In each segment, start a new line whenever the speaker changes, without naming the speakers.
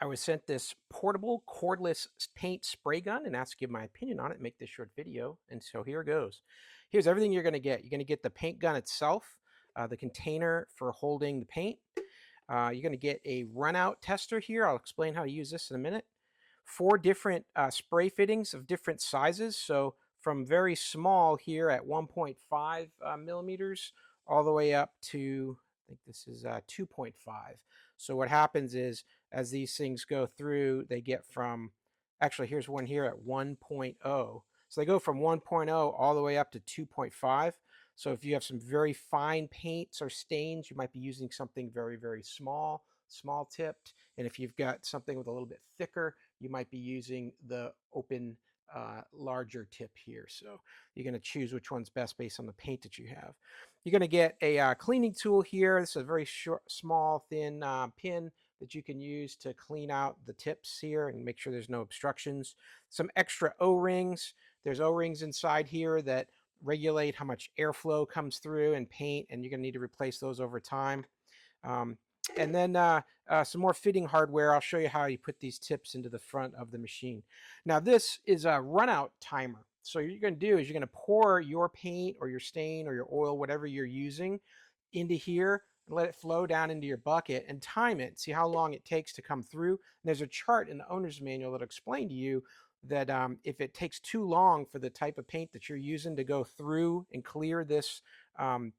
I was sent this portable cordless paint spray gun and asked to give my opinion on it, make this short video. And so here goes. Here's everything you're going to get. You're going to get the paint gun itself, the container for holding the paint. You're going to get a runout tester here. I'll explain how to use this in a minute. 4 different spray fittings of different sizes. So from very small here at 1.5 millimeters all the way up to, I think this is 2.5. So what happens is as these things go through, they get from, actually here's one here at 1.0. So they go from 1.0 all the way up to 2.5. So if you have some very fine paints or stains, you might be using something very, very small tipped. And if you've got something with a little bit thicker, you might be using the open larger tip here. So you're going to choose which one's best based on the paint that you have. You're going to get a cleaning tool here. This is a very short, small, thin pin that you can use to clean out the tips here and make sure there's no obstructions. Some extra O-rings. There's O-rings inside here that regulate how much airflow comes through and paint, and you're going to need to replace those over time. And then some more fitting hardware. I'll show you how you put these tips into the front of the machine. Now this is a runout timer. So what you're going to do is you're going to pour your paint or your stain or your oil, whatever you're using, into here and let it flow down into your bucket and time it. See how long it takes to come through. And there's a chart in the owner's manual that'll explain to you that if it takes too long for the type of paint that you're using to go through and clear this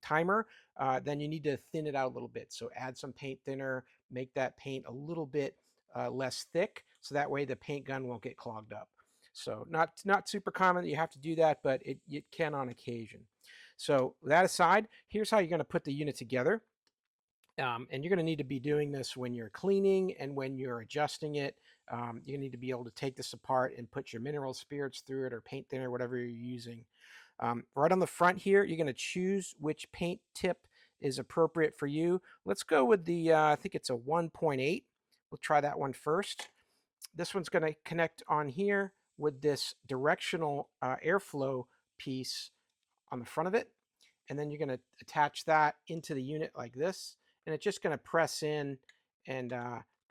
timer, then you need to thin it out a little bit. So add some paint thinner, make that paint a little bit less thick, so that way the paint gun won't get clogged up. So not super common that you have to do that, but it can on occasion. So that aside, here's how you're going to put the unit together. And you're going to need to be doing this when you're cleaning and when you're adjusting it. You need to be able to take this apart and put your mineral spirits through it or paint thinner, whatever you're using. Right on the front here, you're going to choose which paint tip is appropriate for you. Let's go with the, I think it's a 1.8. We'll try that one first. This one's going to connect on here with this directional airflow piece on the front of it. And then you're going to attach that into the unit like this. And it's just going to press in and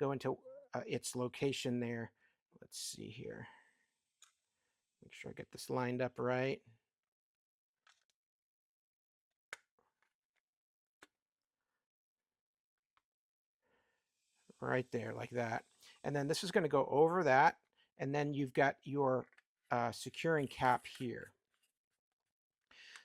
go into its location there. Let's see here. Make sure I get this lined up right. Right there, like that. And then this is going to go over that. And then you've got your securing cap here.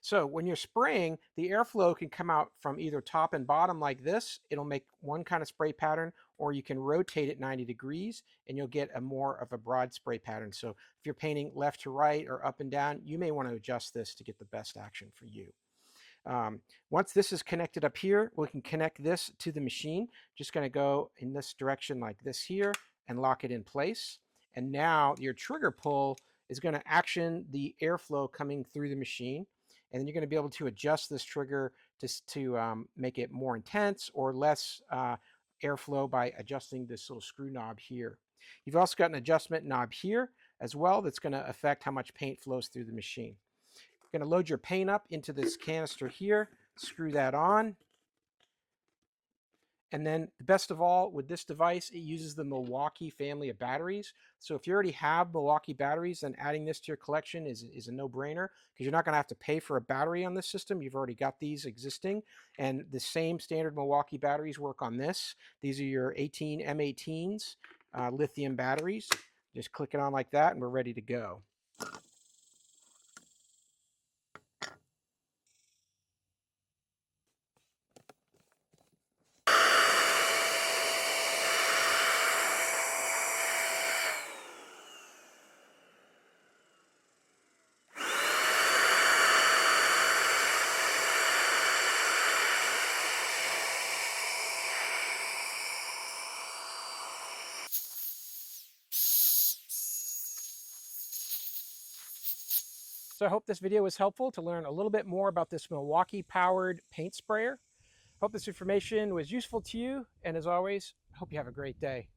So when you're spraying, the airflow can come out from either top and bottom like this. It'll make one kind of spray pattern, or you can rotate it 90 degrees and you'll get a more of a broad spray pattern. So if you're painting left to right or up and down, you may want to adjust this to get the best action for you. Once this is connected up here, we can connect this to the machine. Just going to go in this direction like this here and lock it in place. And now your trigger pull is going to action the airflow coming through the machine. And then you're going to be able to adjust this trigger to make it more intense or less airflow by adjusting this little screw knob here. You've also got an adjustment knob here as well that's going to affect how much paint flows through the machine. You're going to load your paint up into this canister here, screw that on. And then the best of all, with this device, it uses the Milwaukee family of batteries. So if you already have Milwaukee batteries, then adding this to your collection is a no-brainer, because you're not going to have to pay for a battery on this system. You've already got these existing. And the same standard Milwaukee batteries work on this. These are your 18 M18s, lithium batteries. Just click it on like that, and we're ready to go. So I hope this video was helpful to learn a little bit more about this Milwaukee powered paint sprayer. Hope this information was useful to you. And as always, I hope you have a great day.